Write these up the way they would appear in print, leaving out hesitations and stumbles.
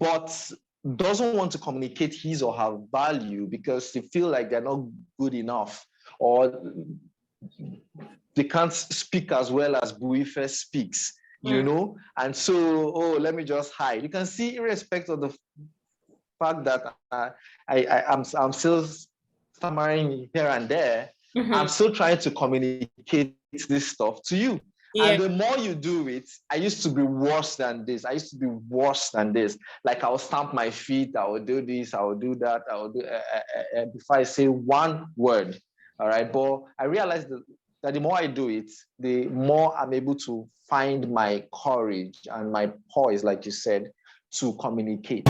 but doesn't want to communicate his or her value because they feel like they're not good enough, or they can't speak as well as Buife speaks, you know? And so, oh, let me just hide. You can see, irrespective of the fact that I'm still stammering here and there, I'm still trying to communicate this stuff to you. Yeah. And the more you do it, I used to be worse than this. Like I'll stamp my feet, I will do this, I will do that, I will do, before I say one word, all right? But I realized that the more I do it, the more I'm able to find my courage and my poise, like you said, to communicate.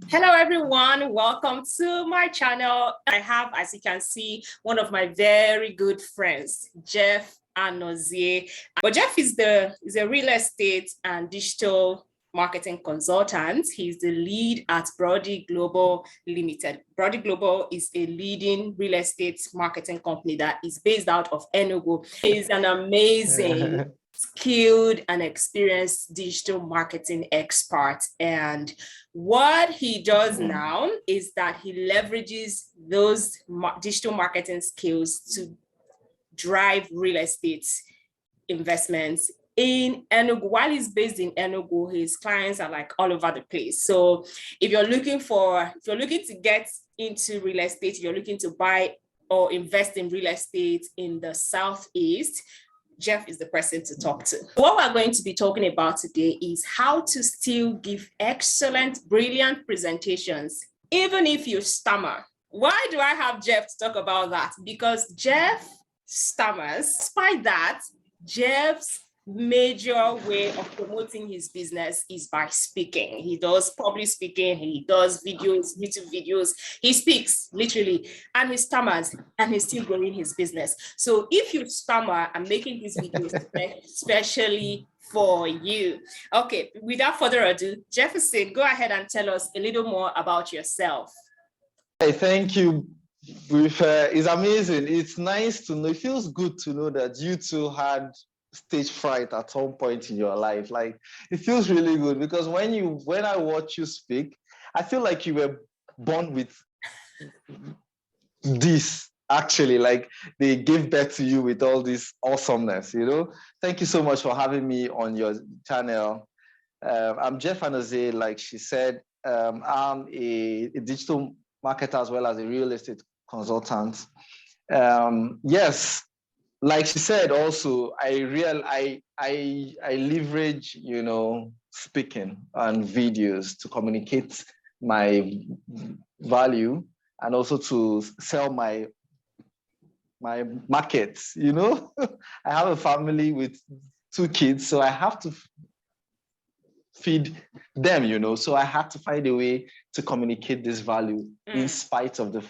Hello everyone, welcome to my channel. I have, as you can see, one of my very good friends, Buife Anozie. But Buife is a real estate and digital marketing consultant. He's the lead at Brody Global Limited. Brody Global is a leading real estate marketing company that is based out of Enugu. He's an amazing skilled and experienced digital marketing expert. And what he does now is that he leverages those digital marketing skills to drive real estate investments in Enugu. While he's based in Enugu, his clients are like all over the place. So if you're looking to get into real estate, if you're looking to buy or invest in real estate in the Southeast, Buife is the person to talk to. What we're going to be talking about today is how to still give excellent, brilliant presentations, even if you stammer. Why do I have Buife to talk about that? Because Buife stammers. Despite that, Buife's major way of promoting his business is by speaking. He does public speaking, he does videos, YouTube videos, he speaks literally, and he stammers, and he's still growing his business. So if you stammer, I'm making these videos especially for you. Okay, without further ado, Jefferson, go ahead and tell us a little more about yourself. Hey, thank you, Buife. It's amazing. It's nice to know. It feels good to know that you two had stage fright at some point in your life. Like, it feels really good because when I watch you speak, I feel like you were born with this. Actually, like they gave birth to you with all this awesomeness, you know? Thank you so much for having me on your channel. I'm Buife Nomeh, like she said. I'm a digital marketer as well as a real estate consultant. Yes, like she said, also I leverage, you know, speaking and videos to communicate my value and also to sell my markets. You know, I have a family with 2 kids, so I have to feed them, you know, so I had to find a way to communicate this value in spite of the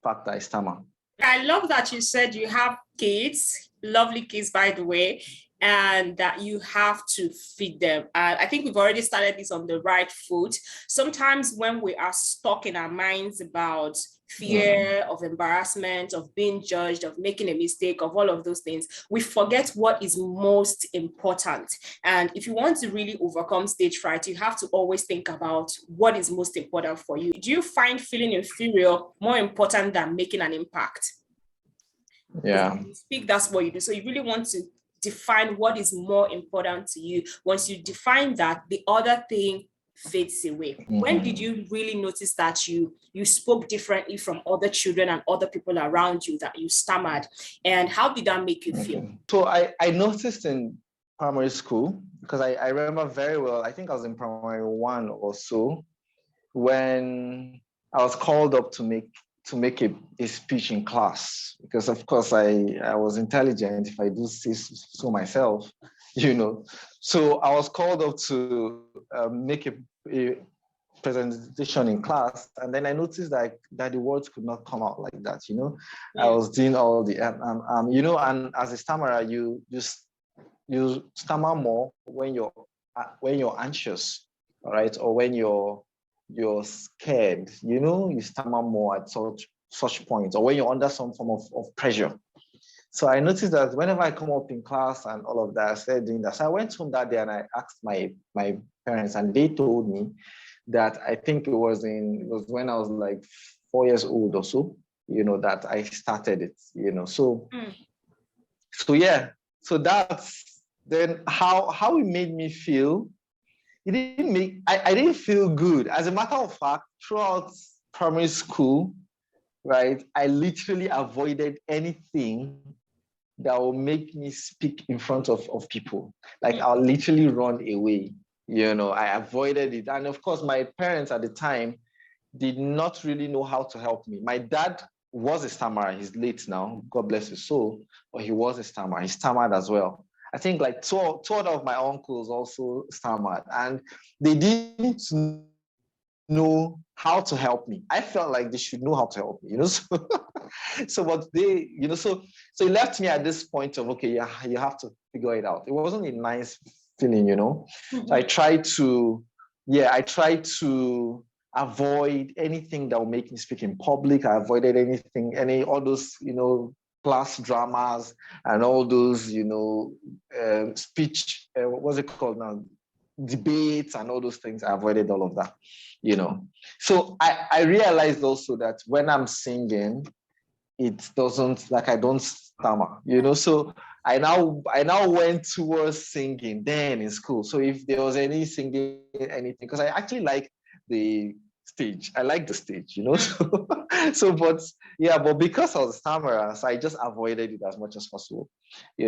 fact that I stammer. I love that you said you have kids, lovely kids, by the way, and that you have to feed them. I think we've already started this on the right foot. Sometimes when we are stuck in our minds about fear of embarrassment, of being judged, of making a mistake, of all of those things, we forget what is most important. And if you want to really overcome stage fright, you have to always think about what is most important for you. Do you find feeling inferior more important than making an impact? Yeah. If you speak, that's what you do. So you really want to define what is more important to you. Once you define that, the other thing fades away. When did you really notice that you spoke differently from other children and other people around you, that you stammered, and how did that make you feel? So I noticed in primary school, because I remember very well, I think I was in primary 1 or so, when I was called up to make a speech in class, because of course I was intelligent, if I do say so myself, you know. So I was called up to make a presentation in class, and then I noticed that the words could not come out like that, you know. I was doing all the you know, and as a stammerer, you stammer more when you're anxious, all right, or when you're scared, you know, you stammer more at such points, or when you're under some form of pressure. So I noticed that whenever I come up in class and all of that, I started doing that. So I went home that day and I asked my parents, and they told me that I think it was when I was like 4 years old or so, that I started it, So so yeah, so that's then how it made me feel. It didn't make I didn't feel good. As a matter of fact, throughout primary school, right, I literally avoided anything that will make me speak in front of people. Like I'll literally run away. I avoided it. And of course, my parents at the time did not really know how to help me. My dad was a stammerer. He's late now, God bless his soul, but he was a stammerer. He stammered as well. I think like two other of my uncles also stammered, and they didn't know how to help me. I felt like they should know how to help me, So, so what they, so it left me at this point of, okay, yeah, you have to figure it out. It wasn't a nice feeling, So I tried to avoid anything that would make me speak in public. I avoided all those, class dramas and all those, speech, what's it called now? Debates and all those things. I avoided all of that, So I realized also that when I'm singing, it doesn't, like, I don't stammer, So I now went towards singing then in school. So if there was any singing, anything, because I actually like the stage. I like the stage, but because I was a stammerer, so I just avoided it as much as possible,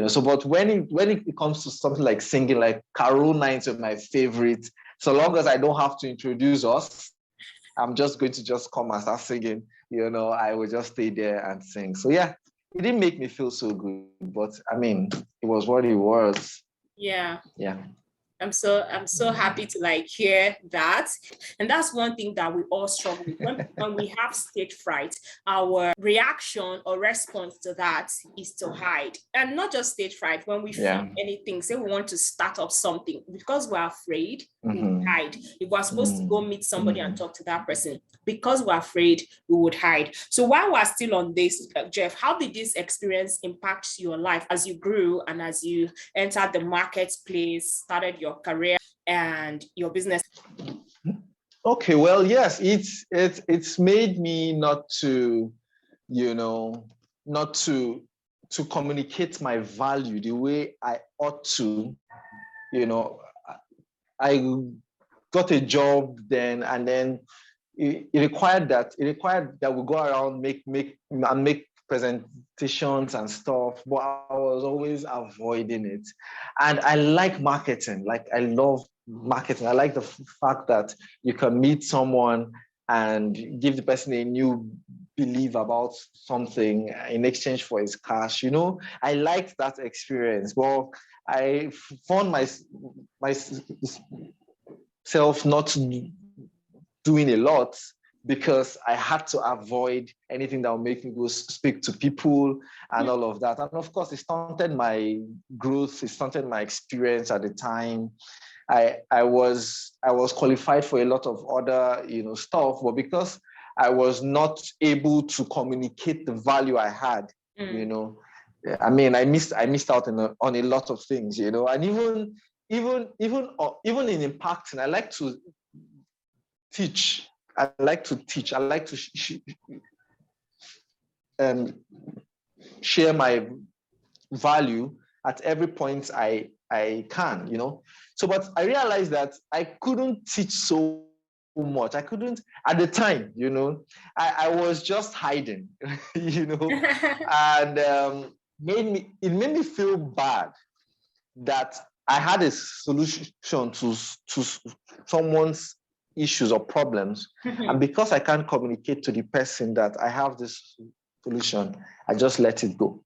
So, but when it comes to something like singing, like Carol Nights are my favorite. So long as I don't have to introduce us, I'm just going to just come and start singing, I will just stay there and sing. So yeah, it didn't make me feel so good, but I mean, it was what it was. Yeah. Yeah. I'm so happy to hear that. And that's one thing that we all struggle with. When we have stage fright, our reaction or response to that is to hide. And not just stage fright, when we feel anything, say we want to start up something, because we're afraid, we would hide. If we're supposed to go meet somebody and talk to that person, because we're afraid, we would hide. So while we're still on this, Jeff, how did this experience impact your life as you grew and as you entered the marketplace, started your career and your business? Okay, well, yes, it's made me not to, not to communicate my value the way I ought to. I got a job then, and then it required that we go around make presentations and stuff, but I was always avoiding it. And I like marketing. Like, I love marketing. I like the fact that you can meet someone and give the person a new belief about something in exchange for his cash. I liked that experience. Well, I found myself not doing a lot because I had to avoid anything that would make me go speak to people and all of that. And of course, it stunted my growth, it stunted my experience at the time. I was qualified for a lot of other, stuff, but because I was not able to communicate the value I had, I mean, I missed out on a lot of things, and even in impacting, I like to teach. I like to share my value at every point I can, So, but I realized that I couldn't teach so much. I couldn't at the time, I was just hiding, and it made me feel bad that I had a solution to someone's issues or problems, and because I can't communicate to the person that I have this solution, I just let it go.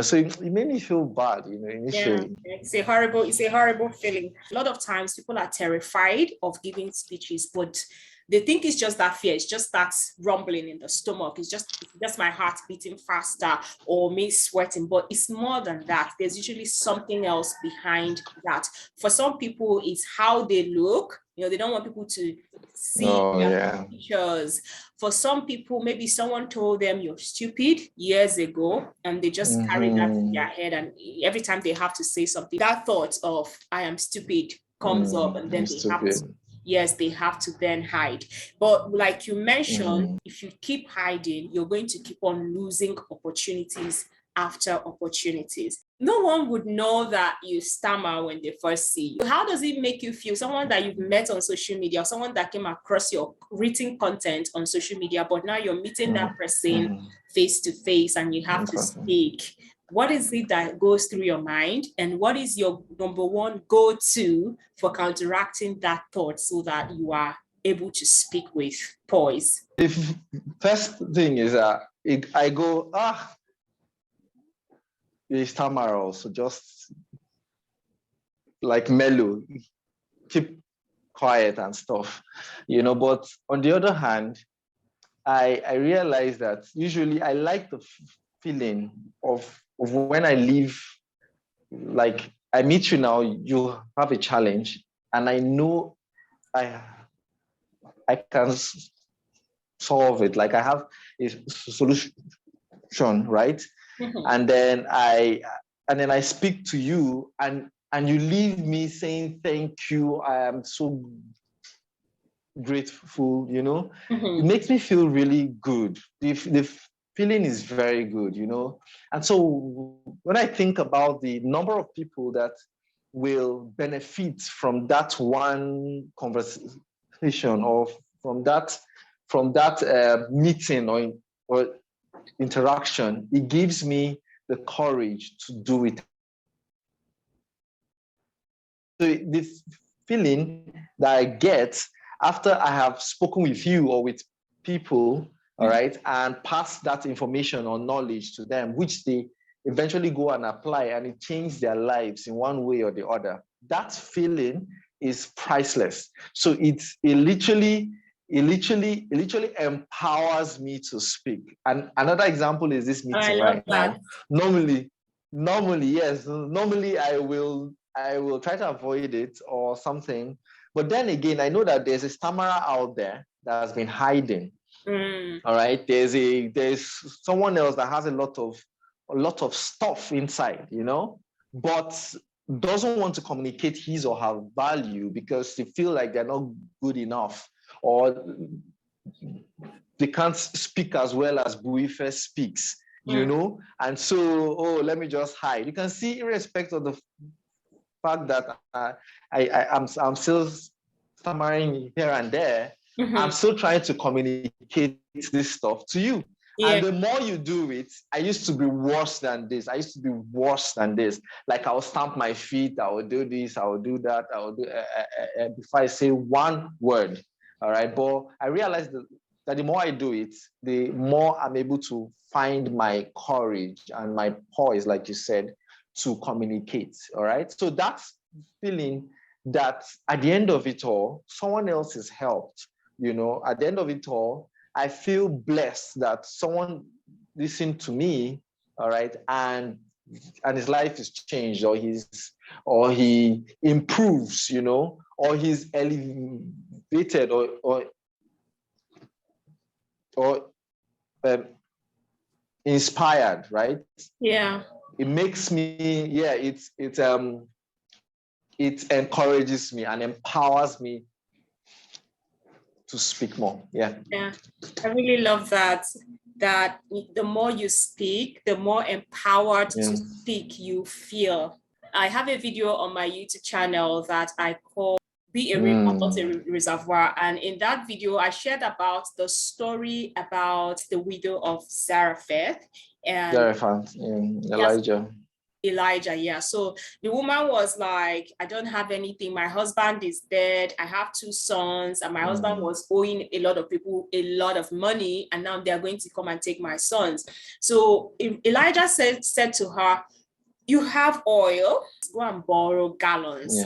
So it made me feel bad, initially. Yeah, it's a horrible feeling. A lot of times people are terrified of giving speeches, but They think it's just that fear. It's just that rumbling in the stomach. It's just my heart beating faster or me sweating. But it's more than that. There's usually something else behind that. For some people, it's how they look. They don't want people to see their pictures. For some people, maybe someone told them you're stupid years ago, and they just carry that in their head. And every time they have to say something, that thought of I am stupid comes up, and then they have to then hide. But like you mentioned, if you keep hiding, you're going to keep on losing opportunities after opportunities. No one would know that you stammer when they first see you. How does it make you feel? Someone that you've met on social media, someone that came across your written content on social media, but now you're meeting that person face to face and you have to speak. What is it that goes through your mind, and what is your number one go-to for counteracting that thought so that you are able to speak with poise? The first thing is that I go, you stammer also, just like mellow, keep quiet and stuff, But on the other hand, I realize that usually I like the feeling of when I leave, like I meet you now, you have a challenge, and I know I can solve it. Like I have a solution, right? And then I speak to you, and you leave me saying thank you. I am so grateful. It makes me feel really good. The feeling is very good. And so when I think about the number of people that will benefit from that one conversation, or from that meeting or interaction, it gives me the courage to do it. So this feeling that I get after I have spoken with you or with people, all right, and pass that information or knowledge to them, which they eventually go and apply, and it changes their lives in one way or the other. That feeling is priceless. So it literally empowers me to speak. And another example is this meeting right now. Normally, yes. Normally I will try to avoid it or something. But then again, I know that there's a stammerer out there that has been hiding. All right. There's someone else that has a lot of stuff inside, but doesn't want to communicate his or her value because they feel like they're not good enough, or they can't speak as well as Buife speaks, and so, let me just hide. You can see, irrespective of the fact that I'm still stammering here and there, I'm still trying to communicate this stuff to you. Yeah. And the more you do it, I used to be worse than this. Like I'll stamp my feet, I will do this, I will do that, I will do before I say one word. All right. But I realized that the more I do it, the more I'm able to find my courage and my poise, like you said, to communicate. All right. So that's feeling that at the end of it all, someone else is helped. At the end of it all, I feel blessed that someone listened to me, all right, and his life is changed, or he improves, or he's elevated, or inspired, right? Yeah. It makes me, it encourages me and empowers me to speak more. Yeah. I really love that the more you speak, the more empowered to speak you feel. I have a video on my YouTube channel that I call Be a River, Not a Reservoir. And in that video, I shared about the story about the widow of Zarephath. Elijah, yeah. So the woman was like, I don't have anything. My husband is dead. I have 2 sons, and my husband was owing a lot of people a lot of money, and now they're going to come and take my sons. So Elijah said to her, you have oil, go and borrow gallons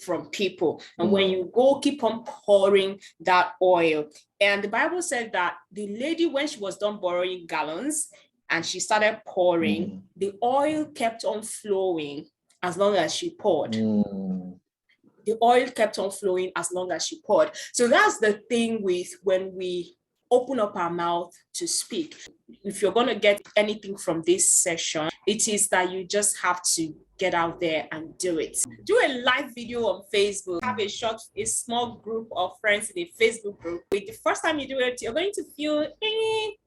from people. And when you go, keep on pouring that oil. And the Bible said that the lady, when she was done borrowing gallons and she started pouring, the oil kept on flowing as long as she poured. The oil kept on flowing as long as she poured. So that's the thing with when we open up our mouth to speak. If you're going to get anything from this session, it is that you just have to get out there and do it. Do a live video on Facebook. Have a small group of friends in a Facebook group. The first time you do it, you're going to feel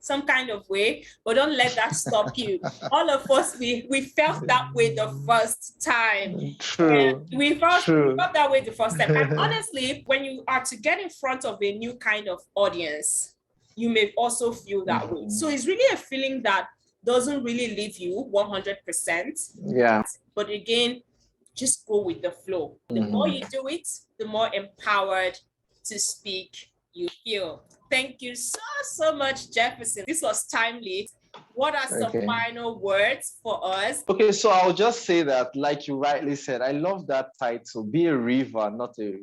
some kind of way, but don't let that stop you. All of us, we felt that way the first time. True. We felt that way the first time. And honestly, when you are to get in front of a new kind of audience, you may also feel that way. So it's really a feeling that doesn't really leave you 100%. Yeah. But again, just go with the flow. The more you do it, the more empowered to speak you feel. Thank you so much, Jefferson. This was timely. What are some final words for us? Okay, so I'll just say that, like you rightly said, I love that title, Be a River, Not a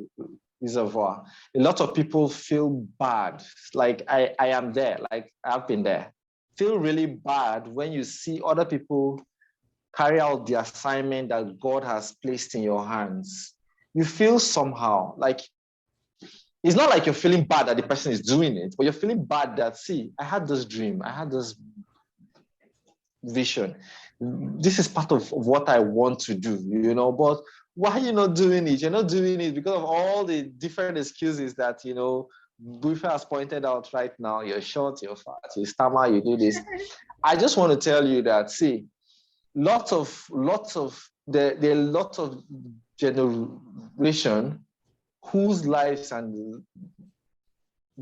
Reservoir. A lot of people feel bad. Like I am there, like I've been there. Feel really bad when you see other people carry out the assignment that God has placed in your hands. You feel somehow like, it's not like you're feeling bad that the person is doing it, but you're feeling bad that, see, I had this dream, I had this vision. This is part of what I want to do, but why are you not doing it? You're not doing it because of all the different excuses that, Buife has pointed out right now. You're short, you're fat, you stammer, you do this. I just want to tell you that, see, there are a lot of generation whose lives and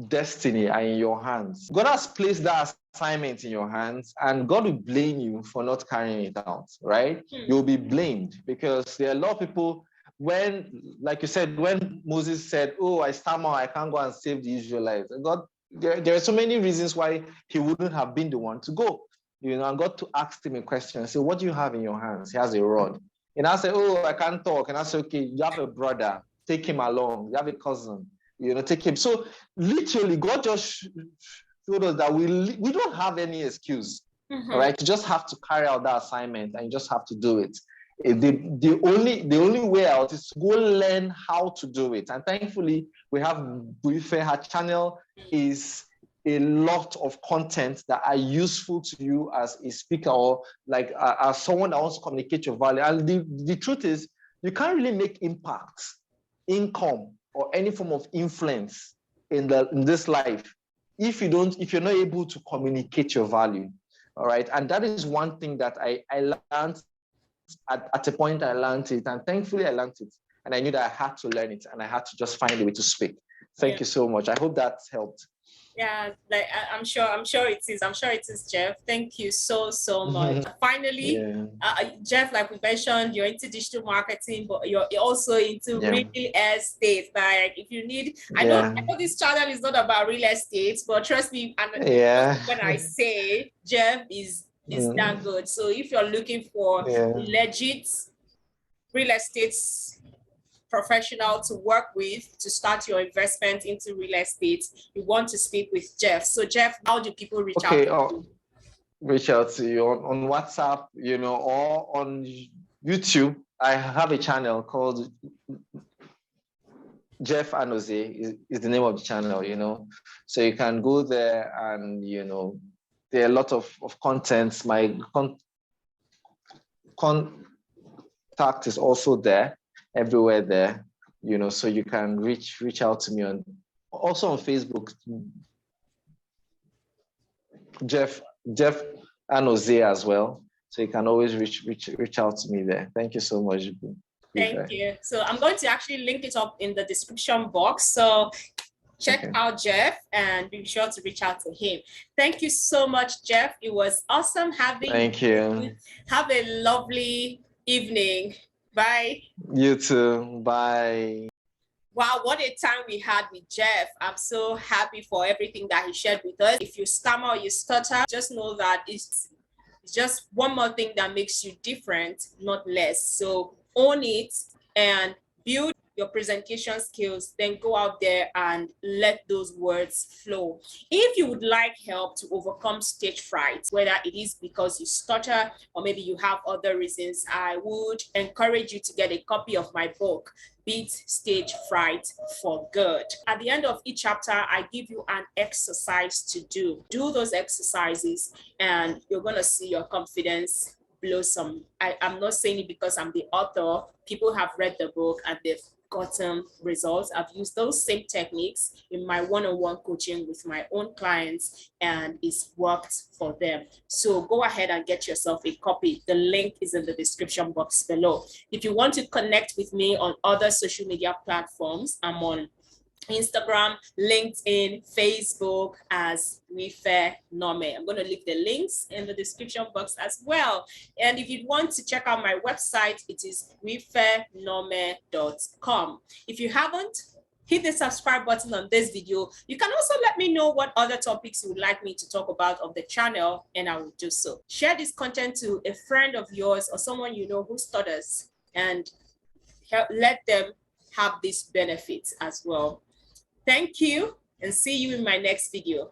destiny are in your hands. God has placed that assignment in your hands, and God will blame you for not carrying it out, right? You'll be blamed because there are a lot of people, when, like you said, when Moses said, oh, I stammer, I can't go and save the Israelites. And God, there are so many reasons why he wouldn't have been the one to go. And God to ask him a question, say, what do you have in your hands? He has a rod. And I say, oh, I can't talk. And I say, okay, you have a brother, take him along. You have a cousin, take him. So literally, God just showed us that we don't have any excuse, all right? You just have to carry out that assignment and you just have to do it. The only way out is to go learn how to do it. And thankfully, we have Buife. Her channel is a lot of content that are useful to you as a speaker or like as someone that wants to communicate your value. And the truth is, you can't really make impact, income, or any form of influence in this life if you're not able to communicate your value. All right. And that is one thing that I learned at a point. I learned it, and thankfully I learned it. And I knew that I had to learn it, and I had to just find a way to speak. Thank you so much. I hope that helped. Yeah, like I'm sure it is. I'm sure it is, Jeff. Thank you so much. Finally, Jeff, like we mentioned, you're into digital marketing, but you're also into real estate. Like if you need, I know this channel is not about real estate, but trust me, when I say Jeff is damn good. So if you're looking for legit real estate professional to work with to start your investment into real estate, you want to speak with Jeff. So Jeff, how do people reach out to you? Reach out to you on WhatsApp, or on YouTube. I have a channel called Anozie is the name of the channel, so you can go there and, there are a lot of contents. My contact is also there, everywhere there, so you can reach out to me also on Facebook, Jeff Anozie as well. So you can always reach out to me there. Thank you so much. Thank you. So I'm going to actually link it up in the description box. So check out Jeff and be sure to reach out to him. Thank you so much, Jeff. It was awesome having you. Thank you. Have a lovely evening. Bye. You too. Bye. Wow, what a time we had with Jeff. I'm so happy for everything that he shared with us. If you stammer or you stutter, just know that it's It's just one more thing that makes you different, not less. So own it and build your presentation skills, then go out there and let those words flow. If you would like help to overcome stage fright, whether it is because you stutter or maybe you have other reasons, I would encourage you to get a copy of my book, Beat Stage Fright for Good. At the end of each chapter, I give you an exercise to do. Do those exercises and you're going to see your confidence blossom. I'm not saying it because I'm the author. People have read the book and they've gotten results. I've used those same techniques in my one-on-one coaching with my own clients and it's worked for them. So go ahead and get yourself a copy. The link is in the description box below. If you want to connect with me on other social media platforms, I'm on Instagram, LinkedIn, Facebook as Buife Nomeh. I'm going to leave the links in the description box as well. And if you want to check out my website, it is buifenomeh.com. If you haven't, hit the subscribe button on this video. You can also let me know what other topics you would like me to talk about on the channel, and I will do so. Share this content to a friend of yours or someone you know who stutters and let them have these benefits as well. Thank you and see you in my next video.